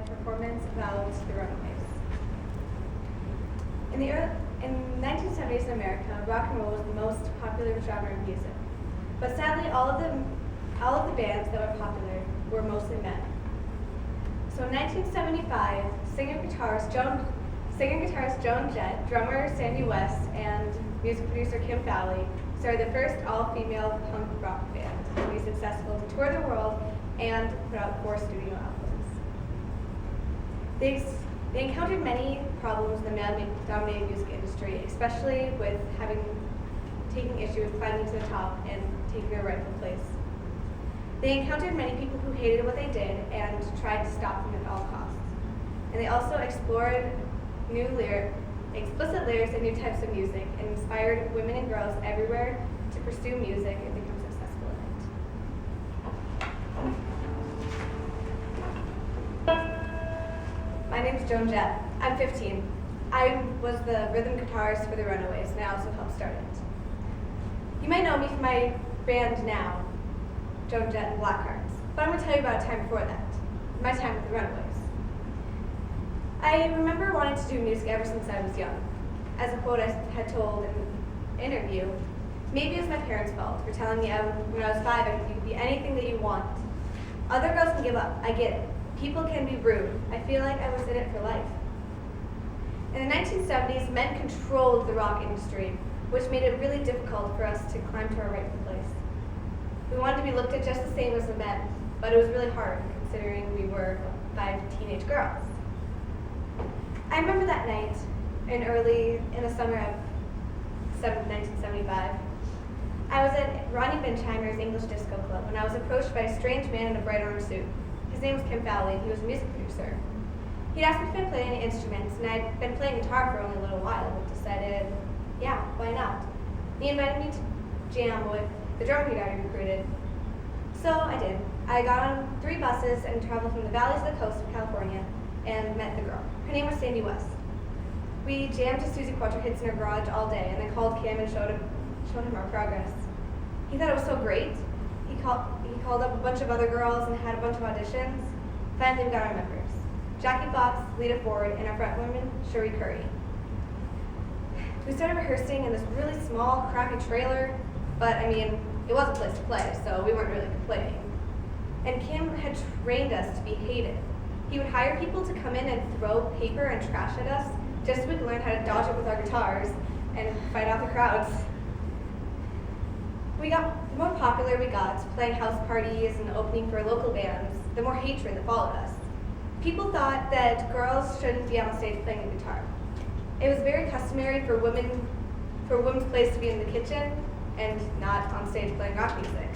performance about the Runaways. In 1970s in America, rock and roll was the most popular genre of music. But sadly, all of the bands that were popular were mostly men. So in 1975, singer-guitarist Joan Jett, drummer Sandy West, and music producer Kim Fowley started the first all-female punk rock band to be successful to tour the world and put out 4 studio albums. They encountered many problems in the male-dominated music industry, especially with taking issue with climbing to the top and taking their rightful place. They encountered many people who hated what they did and tried to stop them at all costs. And they also explored explicit lyrics and new types of music and inspired women and girls everywhere to pursue music and become successful in it. My name's Joan Jett. I'm 15. I was the rhythm guitarist for the Runaways, and I also helped start it. You might know me from my band now, Joan Jett and Blackhearts, but I'm going to tell you about a time before that, my time with the Runaways. I remember wanting to do music ever since I was young. As a quote I had told in an interview, maybe it was my parents' fault for telling me when I was 5 you could be anything that you want. Other girls can give up, I get it. People can be rude. I feel like I was in it for life. In the 1970s, men controlled the rock industry, which made it really difficult for us to climb to our rightful place. We wanted to be looked at just the same as the men, but it was really hard considering we were 5 teenage girls. I remember that night in the summer of 1975. I was at Ronnie Bencheimer's English Disco Club when I was approached by a strange man in a bright orange suit. His name was Kim Fowley, and he was a music producer. He'd asked me if I'd play any instruments, and I'd been playing guitar for only a little while, but decided, yeah, why not? He invited me to jam with the drummer he'd already recruited. So I did. I got on 3 buses and traveled from the valleys of the coast of California and met the girl. Her name was Sandy West. We jammed to Susie Quattro hits in her garage all day, and I called Kim and showed him our progress. He thought it was so great. He called up a bunch of other girls and had a bunch of auditions. Finally, we got our members: Jackie Fox, Lita Ford, and our front woman, Cherie Curry. We started rehearsing in this really small, crappy trailer, but I mean, it was a place to play, so we weren't really complaining. And Kim had trained us to be hated. He would hire people to come in and throw paper and trash at us just so we could learn how to dodge it with our guitars and fight off the crowds. The more popular we got, playing house parties and opening for local bands, the more hatred that followed us. People thought that girls shouldn't be on stage playing the guitar. It was very customary for a women's place to be in the kitchen and not on stage playing rock music.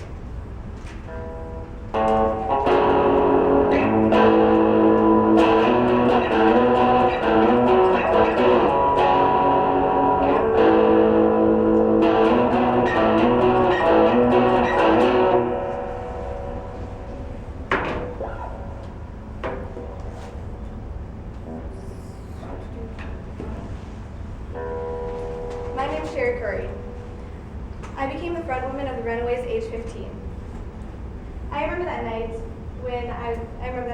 My name's Cherie Curry. I became the front woman of the Runaways at age 15. I remember that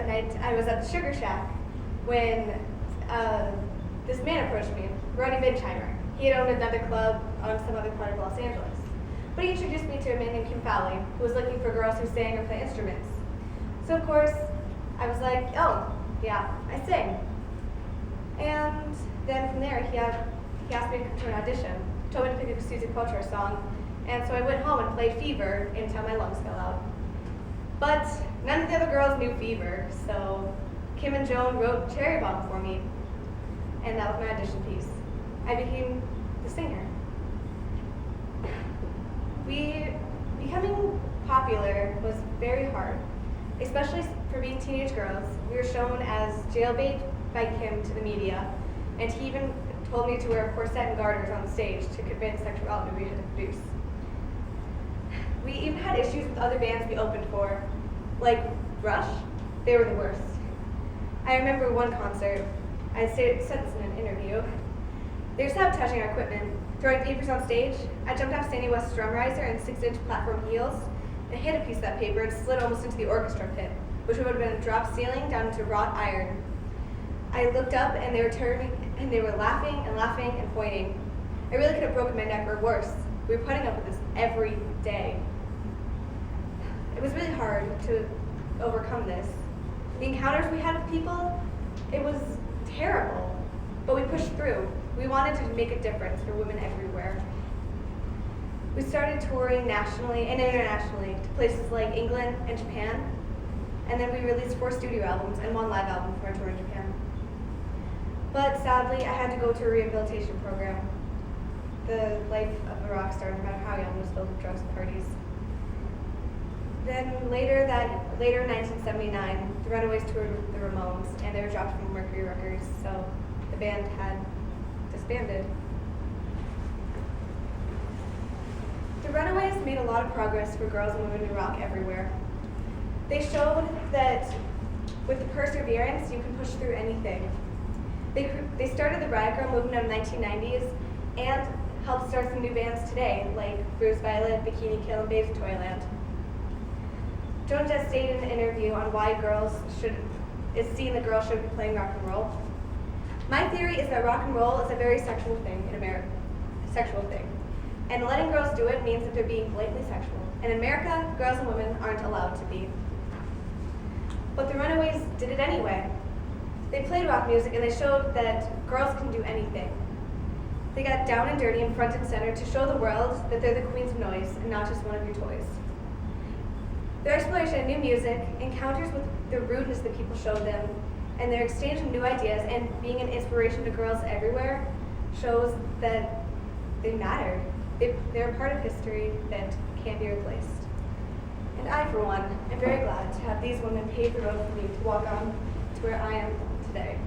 night I was at the Sugar Shack when this man approached me, Ronnie Bencheimer. He had owned another club on some other part of Los Angeles. But he introduced me to a man named Kim Fowley, who was looking for girls who sang or play instruments. So of course, I was like, oh, yeah, I sing. And then from there, he asked me to come to an audition, told me to pick a Susie Quattro song, and so I went home and played Fever until my lungs fell out. But none of the other girls knew Fever, so Kim and Joan wrote Cherry Bomb for me, and that was my audition piece. I became the singer. Becoming popular was very hard, especially for being teenage girls. We were shown as jailbait by Kim to the media, and he even told me to wear a corset and garters on stage to convince sexuality we had to produce. We even had issues with other bands we opened for, like Rush. They were the worst. I remember one concert, I said this in an interview, they were sabotaging our equipment, throwing papers on stage. I jumped off Sandy West's drum riser and 6-inch platform heels and hit a piece of that paper and slid almost into the orchestra pit, which would have been a drop ceiling down into wrought iron. I looked up and they were laughing and laughing and pointing. I really could have broken my neck or worse. We were putting up with this every day. It was really hard to overcome this. The encounters we had with people, it was terrible, but we pushed through. We wanted to make a difference for women everywhere. We started touring nationally and internationally to places like England and Japan, and then we released 4 studio albums and 1 live album from our tour in Japan. But sadly, I had to go to a rehabilitation program. The life of a rock star, no matter how young, was filled with drugs and parties. Then later in 1979, the Runaways toured with the Ramones, and they were dropped from Mercury Records, so the band had disbanded. The Runaways made a lot of progress for girls and women in rock everywhere. They showed that with the perseverance, you can push through anything. They started the Riot Girl movement in the 1990s and helped start some new bands today, like Bruce Violet, Bikini Kill, and Babes in Toyland. Joan Jett stated in an interview on why it's seen that girls shouldn't be playing rock and roll. My theory is that rock and roll is a very sexual thing in America. And letting girls do it means that they're being blatantly sexual. And in America, girls and women aren't allowed to be. But the Runaways did it anyway. They played rock music and they showed that girls can do anything. They got down and dirty and front and center to show the world that they're the queens of noise and not just one of your toys. Their exploration of new music, encounters with the rudeness that people showed them, and their exchange of new ideas and being an inspiration to girls everywhere shows that they matter. They're a part of history that can't be replaced. And I, for one, am very glad to have these women pave the road for me to walk on to where I am today.